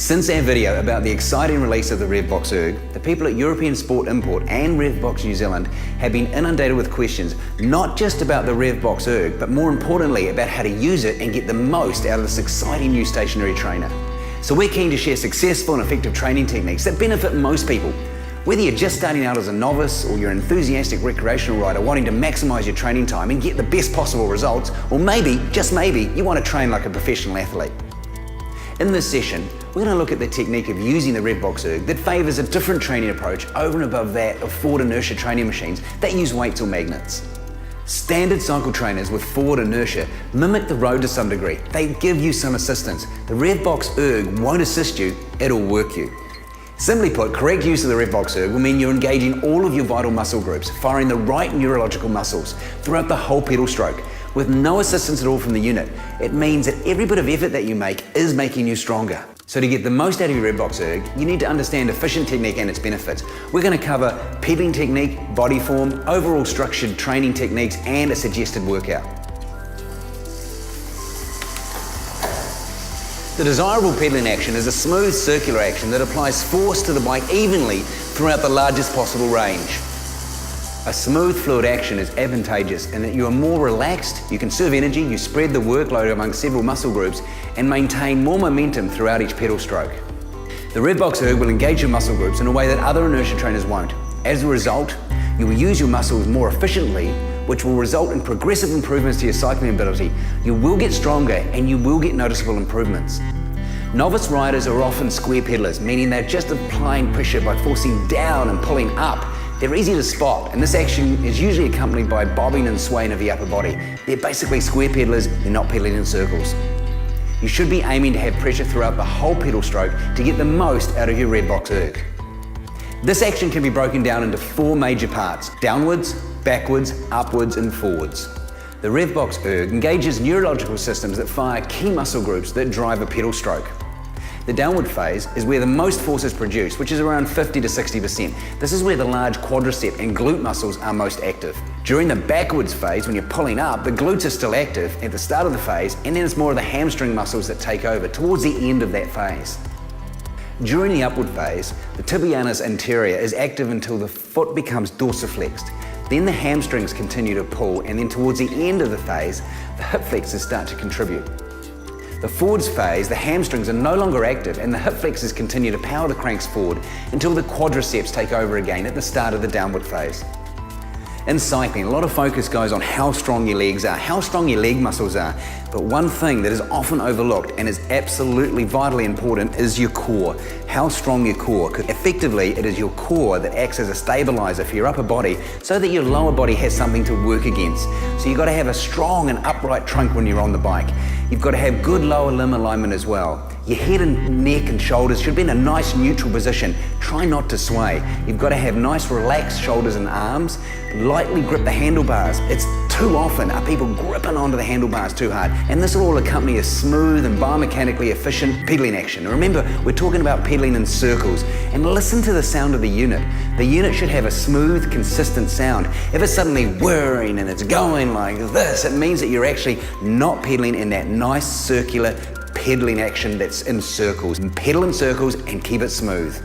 Since our video about the exciting release of the Revbox Erg, the people at European Sport Import and Revbox New Zealand have been inundated with questions, not just about the Revbox Erg, but more importantly about how to use it and get the most out of this exciting new stationary trainer. So we're keen to share successful and effective training techniques that benefit most people. Whether you're just starting out as a novice or you're an enthusiastic recreational rider wanting to maximize your training time and get the best possible results, or maybe, just maybe, you want to train like a professional athlete. In this session, we're going to look at the technique of using the Revbox Erg that favours a different training approach over and above that of forward inertia training machines that use weights or magnets. Standard cycle trainers with forward inertia mimic the road to some degree. They give you some assistance. The Revbox Erg won't assist you, it'll work you. Simply put, correct use of the Revbox Erg will mean you're engaging all of your vital muscle groups, firing the right neurological muscles throughout the whole pedal stroke, with no assistance at all from the unit. It means that every bit of effort that you make is making you stronger. So to get the most out of your Revbox Erg, you need to understand efficient technique and its benefits. We're going to cover pedaling technique, body form, overall structured training techniques, and a suggested workout. The desirable pedaling action is a smooth circular action that applies force to the bike evenly throughout the largest possible range. A smooth fluid action is advantageous in that you are more relaxed, you conserve energy, you spread the workload among several muscle groups and maintain more momentum throughout each pedal stroke. The Revbox Erg will engage your muscle groups in a way that other inertia trainers won't. As a result, you will use your muscles more efficiently, which will result in progressive improvements to your cycling ability. You will get stronger and you will get noticeable improvements. Novice riders are often square pedalers, meaning they're just applying pressure by forcing down and pulling up. They're easy to spot, and this action is usually accompanied by bobbing and swaying of the upper body. They're basically square pedalers, they're not pedaling in circles. You should be aiming to have pressure throughout the whole pedal stroke to get the most out of your Revbox Erg. This action can be broken down into four major parts: downwards, backwards, upwards, and forwards. The Revbox Erg engages neurological systems that fire key muscle groups that drive a pedal stroke. The downward phase is where the most force is produced, which is around 50 to 60%. This is where the large quadricep and glute muscles are most active. During the backwards phase, when you're pulling up, the glutes are still active at the start of the phase, and then it's more of the hamstring muscles that take over towards the end of that phase. During the upward phase, the tibialis anterior is active until the foot becomes dorsiflexed. Then the hamstrings continue to pull, and then towards the end of the phase, the hip flexors start to contribute. The forwards phase, the hamstrings are no longer active and the hip flexors continue to power the cranks forward until the quadriceps take over again at the start of the downward phase. In cycling, a lot of focus goes on how strong your legs are, how strong your leg muscles are, but one thing that is often overlooked and is absolutely vitally important is your core, how strong your core. Because effectively, it is your core that acts as a stabilizer for your upper body so that your lower body has something to work against. So you've got to have a strong and upright trunk when you're on the bike. You've got to have good lower limb alignment as well. Your head and neck and shoulders should be in a nice neutral position. Try not to sway. You've got to have nice relaxed shoulders and arms. Lightly grip the handlebars. It's too often are people gripping onto the handlebars too hard, and this will all accompany a smooth and biomechanically efficient pedaling action. And remember, we're talking about pedaling in circles, and listen to the sound of the unit. The unit should have a smooth, consistent sound. If it's suddenly whirring and it's going like this, it means that you're actually not pedaling in that nice circular pedaling action that's in circles. Pedal in circles and keep it smooth.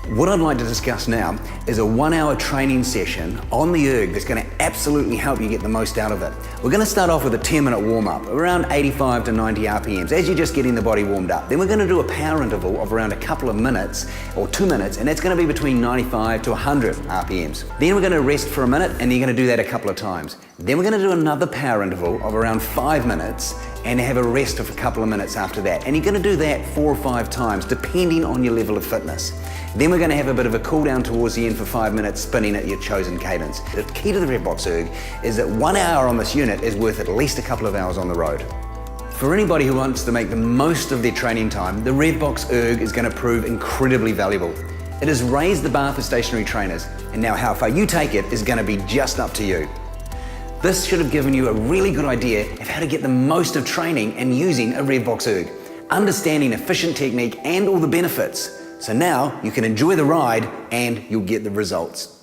What I'd like to discuss now is a 1-hour training session on the Erg that's going to absolutely help you get the most out of it. We're going to start off with a 10-minute warm-up, around 85 to 90 RPMs, as you're just getting the body warmed up. Then we're going to do a power interval of around a couple of minutes, or 2 minutes, and that's going to be between 95 to 100 RPMs. Then we're going to rest for a minute, and you're going to do that a couple of times. Then we're going to do another power interval of around 5 minutes, and have a rest of a couple of minutes after that. And you're going to do that 4 or 5 times, depending on your level of fitness. Then we're going to have a bit of a cool down towards the end for 5 minutes, spinning at your chosen cadence. The key to the Revbox Erg is that 1 hour on this unit is worth at least a couple of hours on the road. For anybody who wants to make the most of their training time, the Revbox Erg is going to prove incredibly valuable. It has raised the bar for stationary trainers, and now how far you take it is going to be just up to you. This should have given you a really good idea of how to get the most of training and using a Revbox Erg, understanding efficient technique and all the benefits. So now you can enjoy the ride and you'll get the results.